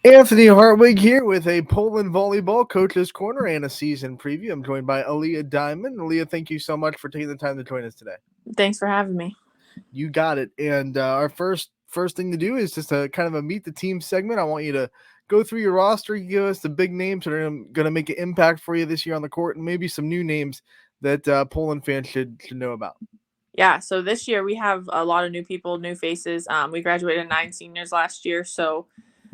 Anthony Hartwig here with a Poland Volleyball Coach's Corner and a season preview. I'm joined by Aleah Diamond. Aleah, thank you so much for taking the time to join us today. Thanks for having me. You got it. And our first thing to do is just a kind of a meet the team segment. I want you to go through your roster, you give us the big names that are going to make an impact for you this year on the court, and maybe some new names that Poland fans should know about. Yeah, so this year we have a lot of new people, new faces. We graduated 9 seniors last year, so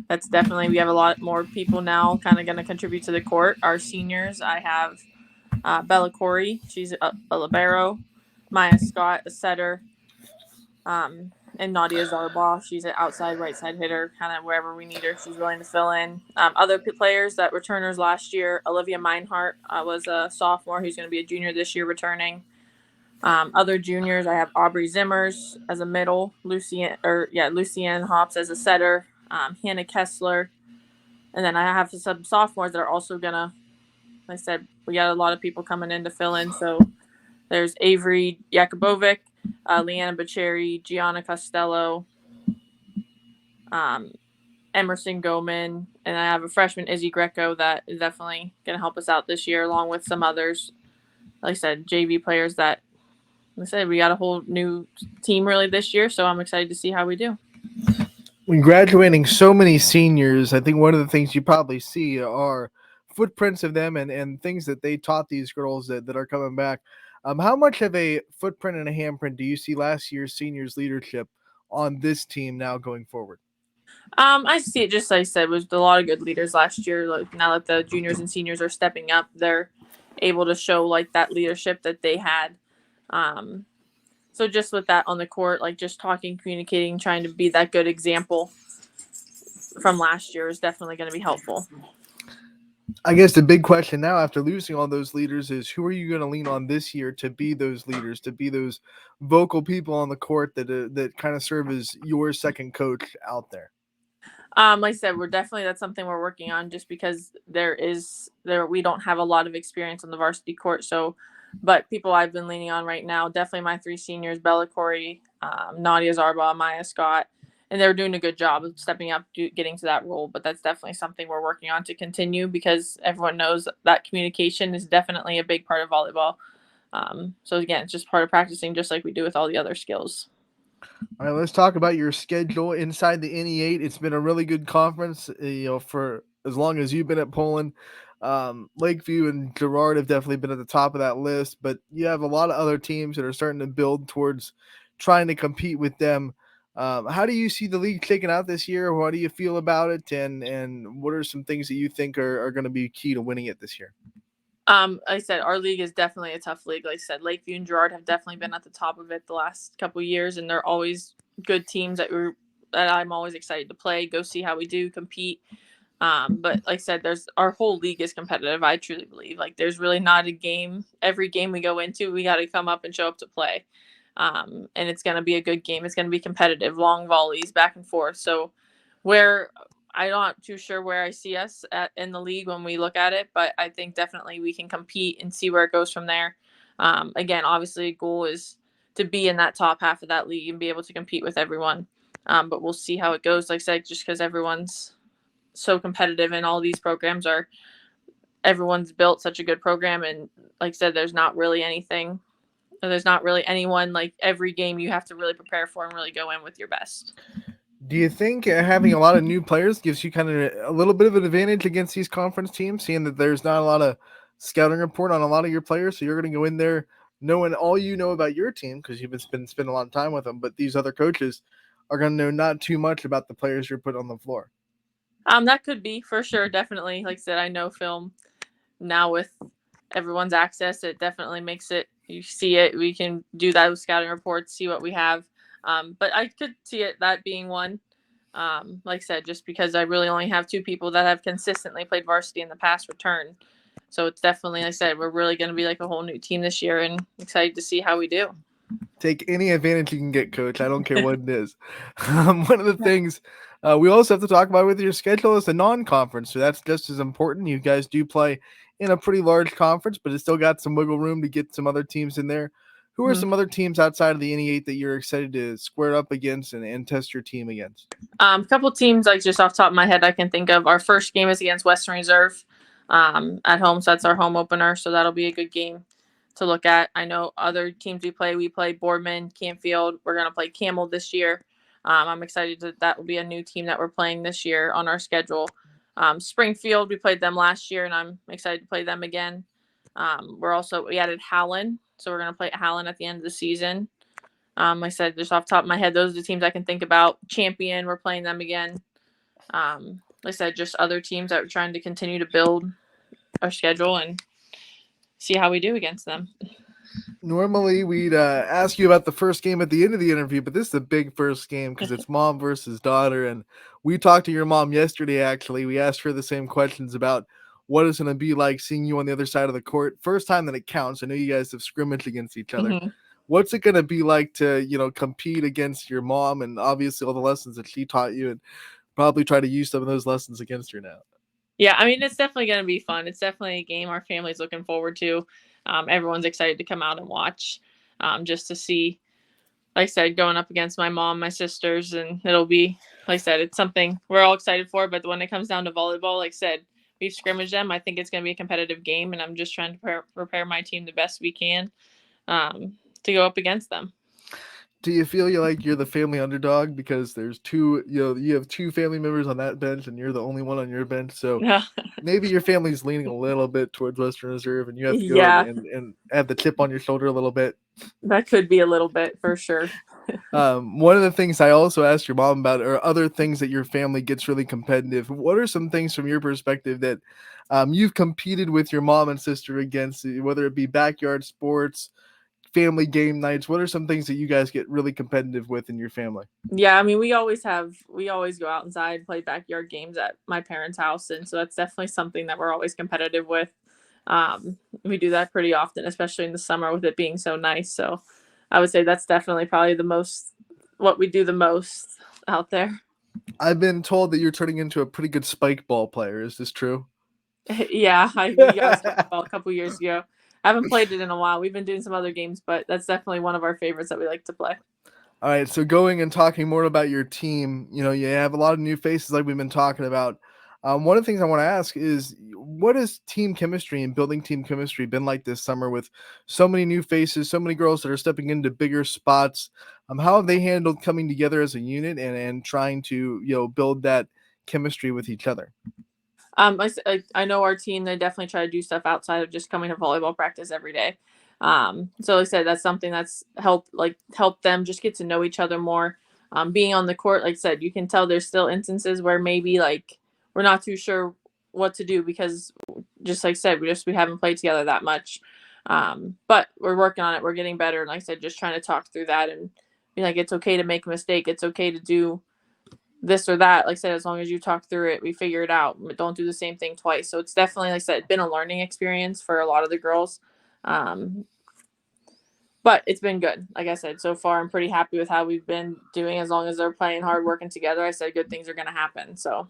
that's definitely, we have a lot more people now kind of going to contribute to the court. Our seniors, I have Bella Corey, she's a libero, Maya Scott, a setter, and Nadia Zarbaugh, she's an outside right side hitter, kind of wherever we need her, she's willing to fill in. Other players that returners last year, Olivia Meinhardt was a sophomore who's going to be a junior this year returning. Other juniors, I have Aubrey Zimmers as a middle, Lucienne Hops as a setter, Hannah Kessler, and then I have some sophomores that are also gonna. Like I said, we got a lot of people coming in to fill in. So there's Avery Yakubovic, Leanna Bacheri, Gianna Costello, Emerson Goman, and I have a freshman, Izzy Greco, that is definitely gonna help us out this year, along with some others. Like I said, JV players that. Like I said, we got a whole new team really this year, so I'm excited to see how we do. When graduating so many seniors, I think one of the things you probably see are footprints of them and things that they taught these girls that are coming back. How much of a footprint and a handprint do you see last year's seniors' leadership on this team now going forward? I see it just like I said, with a lot of good leaders last year. Like now that the juniors and seniors are stepping up, they're able to show like that leadership that they had. So just with that on the court, like just talking, communicating, trying to be that good example from last year is definitely going to be helpful. I guess the big question now after losing all those leaders is who are you going to lean on this year to be those leaders, to be those vocal people on the court that kind of serve as your second coach out there? Like I said, that's something we're working on just because we don't have a lot of experience on the varsity court. So, but people I've been leaning on right now, definitely my 3 seniors, Bella Corey, Nadia Zarbaugh, Maya Scott, and they're doing a good job of stepping up, getting to that role. But that's definitely something we're working on to continue because everyone knows that communication is definitely a big part of volleyball. So again, it's just part of practicing just like we do with all the other skills. All right, let's talk about your schedule inside the NE8. It's been a really good conference, for as long as you've been at Poland. Lakeview and Girard have definitely been at the top of that list, but you have a lot of other teams that are starting to build towards trying to compete with them. How do you see the league shaking out this year? What do you feel about it? And what are some things that you think are going to be key to winning it this year? Like I said, our league is definitely a tough league. Like I said, Lakeview and Girard have definitely been at the top of it the last couple of years, and they're always good teams that I'm always excited to play, go see how we do, compete. But like I said, our whole league is competitive. I truly believe there's really not a game. Every game we go into, we got to come up and show up to play. And it's going to be a good game. It's going to be competitive, long volleys, back and forth. So I'm not too sure where I see us in the league when we look at it, but I think definitely we can compete and see where it goes from there. Again, obviously, goal is to be in that top half of that league and be able to compete with everyone. But we'll see how it goes. Like I said, just because everyone's so competitive and all these programs everyone's built such a good program. And like I said, there's not really anyone like every game you have to really prepare for and really go in with your best. Do you think having a lot of new players gives you kind of a little bit of an advantage against these conference teams, seeing that there's not a lot of scouting report on a lot of your players? So you're going to go in there knowing all you know about your team because you've been spending a lot of time with them, but these other coaches are going to know not too much about the players you're putting on the floor. That could be for sure. Definitely. Like I said, I know film now with everyone's access. It definitely makes it, you see it. We can do that with scouting reports, see what we have. But I could see that being one. Like I said, just because I really only have 2 people that have consistently played varsity in the past return. So it's definitely, like I said, we're really going to be like a whole new team this year and excited to see how we do. Take any advantage you can get, Coach. I don't care what it is. One of the things we also have to talk about with your schedule is the non-conference. So that's just as important. You guys do play in a pretty large conference, but it's still got some wiggle room to get some other teams in there. Who are Mhm. some other teams outside of the NE8 that you're excited to square up against and test your team against? A couple teams, like just off the top of my head, I can think of. Our first game is against Western Reserve at home, so that's our home opener. So that'll be a good game to look at. I know other teams we play. We play Boardman, Canfield. We're gonna play Camel this year. I'm excited that will be a new team that we're playing this year on our schedule. Springfield, we played them last year, and I'm excited to play them again. We added Howland, so we're gonna play Howland at the end of the season. Like I said, just off the top of my head, those are the teams I can think about. Champion, we're playing them again. Like I said, just other teams that we're trying to continue to build our schedule and see how we do against them. Normally, we'd ask you about the first game at the end of the interview, but this is a big first game because it's mom versus daughter. And we talked to your mom yesterday, actually. We asked her the same questions about what it's going to be like seeing you on the other side of the court. First time that it counts. I know you guys have scrimmaged against each other. Mm-hmm. What's it going to be like to, compete against your mom and obviously all the lessons that she taught you and probably try to use some of those lessons against her now? Yeah, I mean, it's definitely going to be fun. It's definitely a game our family's looking forward to. Everyone's excited to come out and watch just to see, like I said, going up against my mom, my sisters, and it'll be, like I said, it's something we're all excited for. But when it comes down to volleyball, like I said, we've scrimmaged them. I think it's going to be a competitive game, and I'm just trying to prepare my team the best we can to go up against them. Do you feel you're the family underdog because there's two, you have two family members on that bench and you're the only one on your bench? So maybe your family's leaning a little bit towards Western Reserve and you have to go Yeah, and have the chip on your shoulder a little bit. that could be a little bit for sure. One of the things I also asked your mom about are other things that your family gets really competitive. What are some things from your perspective that you've competed with your mom and sister against, whether it be backyard sports, family game nights? What are some things that you guys get really competitive with in your family? Yeah, I mean, we always go out inside, play backyard games at my parents' house, and so that's definitely something that we're always competitive with. We do that pretty often, especially in the summer with it being so nice. So I would say that's definitely probably the most what we do the most out there. I've been told that you're turning into a pretty good spike ball player. Is this true? Yeah, we got a spike ball a couple years ago. I haven't played it in a while. We've been doing some other games, but that's definitely one of our favorites that we like to play. All right, so going and talking more about your team, you have a lot of new faces like we've been talking about. One of the things I want to ask is, what has team chemistry and building team chemistry been like this summer with so many new faces, so many girls that are stepping into bigger spots? How have they handled coming together as a unit and trying to build that chemistry with each other? I know our team, they definitely try to do stuff outside of just coming to volleyball practice every day. So like I said, that's something that's help them just get to know each other more. Being on the court, like I said, you can tell there's still instances where maybe like we're not too sure what to do because just like I said, we haven't played together that much. But we're working on it. We're getting better. And like I said, just trying to talk through that and be like, it's okay to make a mistake. It's okay to do this or that. Like I said, as long as you talk through it, we figure it out. Don't do the same thing twice. So it's definitely, like I said, been a learning experience for a lot of the girls. Um, but it's been good. Like I said, so far I'm pretty happy with how we've been doing. As long as they're playing hard, working together, I said good things are going to happen. So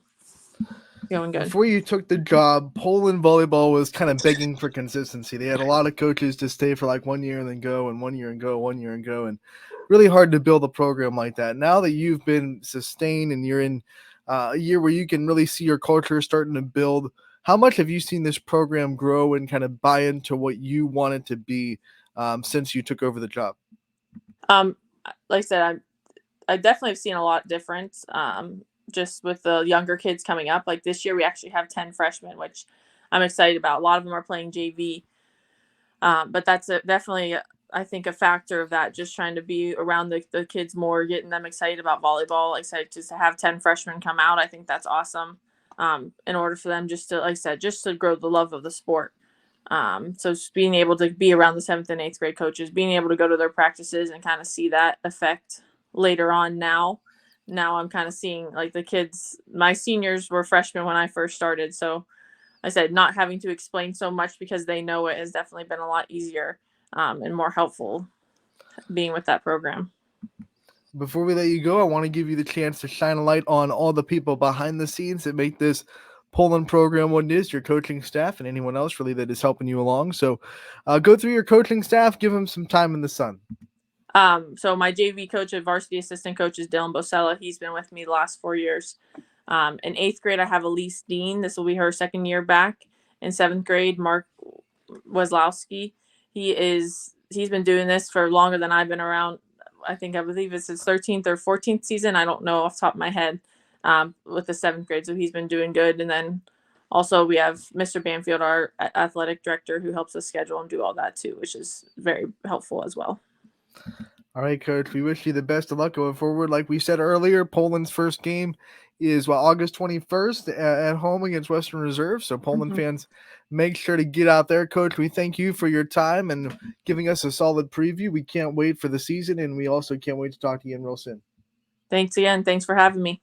feeling good. Before you took the job, Poland volleyball was kind of begging for consistency. They had a lot of coaches to stay for like 1 year and then go, and 1 year and go, 1 year and go, and really hard to build a program like that. Now that you've been sustained and you're in a year where you can really see your culture starting to build, how much have you seen this program grow and kind of buy into what you want it to be since you took over the job? Um, like I said, I definitely have seen a lot difference. Just with the younger kids coming up. Like this year, we actually have 10 freshmen, which I'm excited about. A lot of them are playing JV. But that's definitely, I think, a factor of that, just trying to be around the kids more, getting them excited about volleyball. Like I said, just to have 10 freshmen come out, I think that's awesome. In order for them just to, like I said, just to grow the love of the sport. So just being able to be around the 7th and 8th grade coaches, being able to go to their practices and kind of see that effect later on now I'm kind of seeing like the kids, my seniors were freshmen when I first started. So I said, not having to explain so much because they know it has definitely been a lot easier and more helpful being with that program. Before we let you go, I want to give you the chance to shine a light on all the people behind the scenes that make this Poland program, what it is, your coaching staff, and anyone else really that is helping you along. So go through your coaching staff, give them some time in the sun. So my JV coach and varsity assistant coach is Dylan Bosella. He's been with me the last 4 years. In 8th grade, I have Elise Dean. This will be her second year back. In 7th grade, Mark Wazlowski. He's been doing this for longer than I've been around. I believe it's his 13th or 14th season. I don't know off the top of my head, with the 7th grade. So he's been doing good. And then also we have Mr. Banfield, our athletic director, who helps us schedule and do all that too, which is very helpful as well. All right, Coach. We wish you the best of luck going forward. Like we said earlier, Poland's first game is August 21st at home against Western Reserve. So Poland fans, make sure to get out there. Coach, we thank you for your time and giving us a solid preview. We can't wait for the season, and we also can't wait to talk to you again real soon. Thanks again. Thanks for having me.